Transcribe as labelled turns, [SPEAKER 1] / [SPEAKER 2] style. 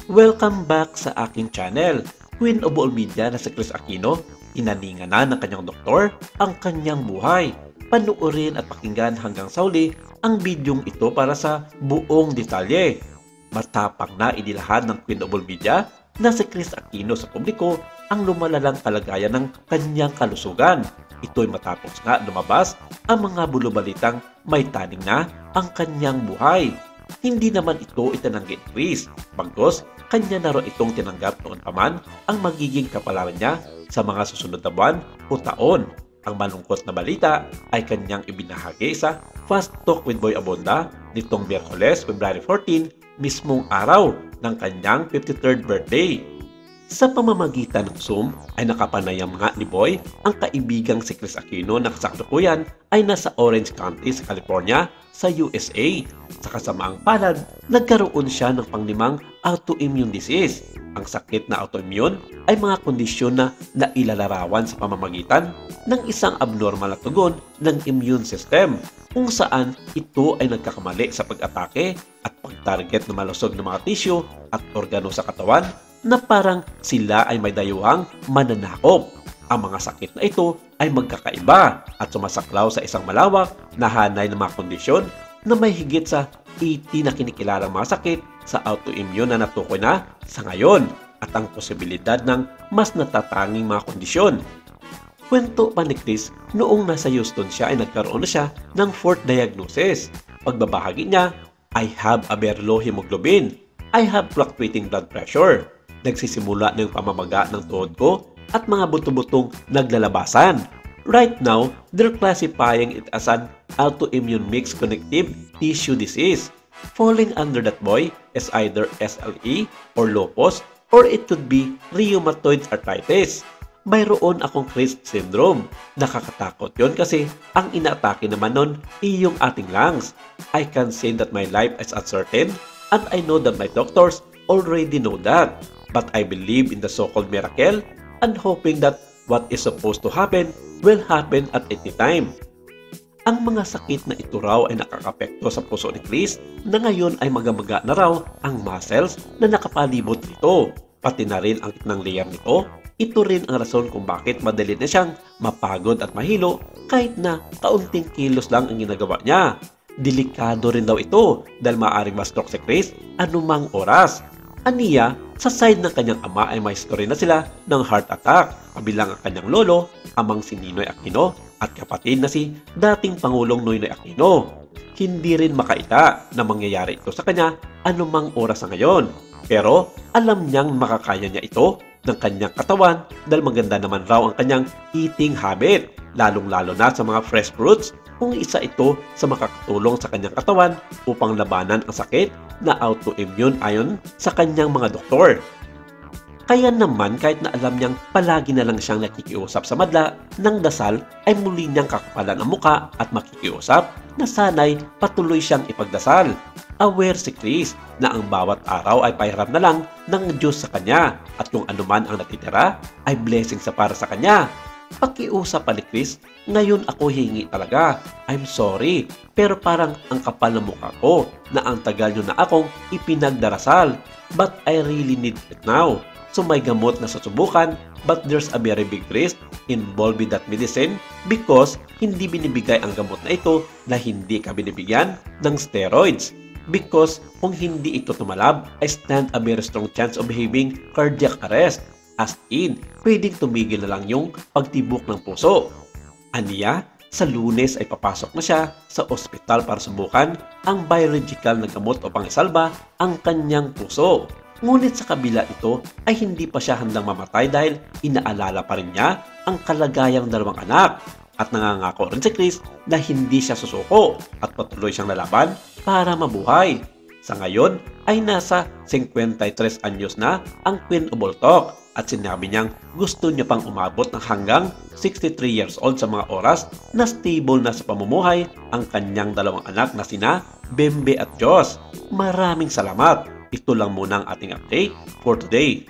[SPEAKER 1] Welcome back sa aking channel. Queen of all media na si Chris Aquino, inaningan na ng kanyang doktor ang kanyang buhay. Panuorin at pakinggan hanggang sa huli ang bidyong ito para sa buong detalye. Matapang na inilahan ng Queen of all media na si Chris Aquino sa publiko ang lumalalang kalagayan ng kanyang kalusugan. Ito'y matapos nga lumabas ang mga bulubalitang may taning na ang kanyang buhay. Hindi naman ito itinanggi ni Chris, bagkus kanya na rin itong tinanggap noon pa man ang magiging kapalaran niya sa mga susunod na buwan o taon. Ang malungkot na balita ay kanyang ibinahagi sa Fast Talk with Boy Abonda nitong Miyerkules, February 14, mismong araw ng kanyang 53rd birthday. Sa pamamagitan ng Zoom ay nakapanayam nga ni Boy ang kaibigang si Chris Aquino na kasalukuyan ay nasa Orange County sa California sa USA. Sa kasamaang palad, nagkaroon siya ng panglimang autoimmune disease. Ang sakit na autoimmune ay mga kondisyon na nailalarawan sa pamamagitan ng isang abnormal na tugon ng immune system kung saan ito ay nagkakamali sa pag-atake at pag-target na malusog ng mga tissue at organo sa katawan na parang sila ay may dayuhang mananakop. Ang mga sakit na ito ay magkakaiba at sumasaklaw sa isang malawak na hanay ng mga kondisyon na may higit sa 80 na kinikilalang mga sakit sa autoimmune na natukoy na sa ngayon at ang posibilidad ng mas natatanging mga kondisyon. Kwento pa ni Chris, noong nasa Houston siya ay nagkaroon na siya ng 4th diagnosis. Pagbabahagi niya, I have a very low hemoglobin. I have fluctuating blood pressure. Nagsisimula na yung pamamaga ng tuhod ko at mga buto-butong naglalabasan. Right now, they're classifying it as an autoimmune mixed connective tissue disease. Falling under that boy is either SLE or lupus or it could be rheumatoid arthritis. Mayroon akong Chris syndrome. Nakakatakot yon kasi ang inaatake naman nun ay yung ating lungs. I can say that my life is uncertain and I know that my doctors already know that. But I believe in the so-called miracle and hoping that what is supposed to happen will happen at any time. Ang mga sakit na ito raw ay nakakapekto sa puso ni Chris na ngayon ay magamaga na raw ang muscles na nakapalibot nito. Pati na rin ang kitnang layer nito. Ito rin ang rason kung bakit madali na siyang mapagod at mahilo kahit na kaunting kilos lang ang ginagawa niya. Delikado rin daw ito dahil maaaring ma-stroke si Chris anumang oras. Aniya, sa side ng kanyang ama ay may story na sila ng heart attack, kabilang ang kanyang lolo, amang si Ninoy Aquino, at kapatid na si dating Pangulong Noynoy Aquino. Hindi rin makaita na mangyayari ito sa kanya anumang oras sa ngayon. Pero alam niyang makakaya niya ito ng kanyang katawan dahil maganda naman raw ang kanyang eating habit, lalong-lalo na sa mga fresh fruits kung isa ito sa makakatulong sa kanyang katawan upang labanan ang sakit na autoimmune ayon sa kanyang mga doktor. Kaya naman kahit na alam niyang palagi na lang siyang nakikiusap sa madla ng dasal ay muli niyang kakapalan ang muka at makikiusap na sana'y patuloy siyang ipagdasal. Aware si Chris na ang bawat araw ay pahiram na lang ng Diyos sa kanya at kung anuman ang natitira ay blessing sa para sa kanya. Pakiusap pa ni Chris, ngayon ako hingi talaga. I'm sorry, pero parang ang kapal ng mukha ko na ang tagal nyo na akong ipinagdarasal. But I really need it now. So may gamot na susubukan, but there's a very big risk involved with that medicine because hindi binibigay ang gamot na ito na hindi ka binibigyan ng steroids. Because kung hindi ito tumalab, I stand a very strong chance of having cardiac arrest. As in, pwedeng tumigil na lang yung pagtibok ng puso. Aniya, sa Lunes ay papasok na siya sa ospital para subukan ang biological na gamot upang isalba ang kanyang puso. Ngunit sa kabila ito ay hindi pa siya handang mamatay dahil inaalala pa rin niya ang kalagayang dalawang anak. At nangangako rin si Chris na hindi siya susuko at patuloy siyang lalaban para mabuhay. Sa ngayon ay nasa 53 anyos na ang Queen of all Talk at sinabi niyang gusto niya pang umabot ng hanggang 63 years old sa mga oras na stable na sa pamumuhay ang kanyang dalawang anak na sina Bembe at Joss. Maraming salamat. Ito lang muna ang ating update for today.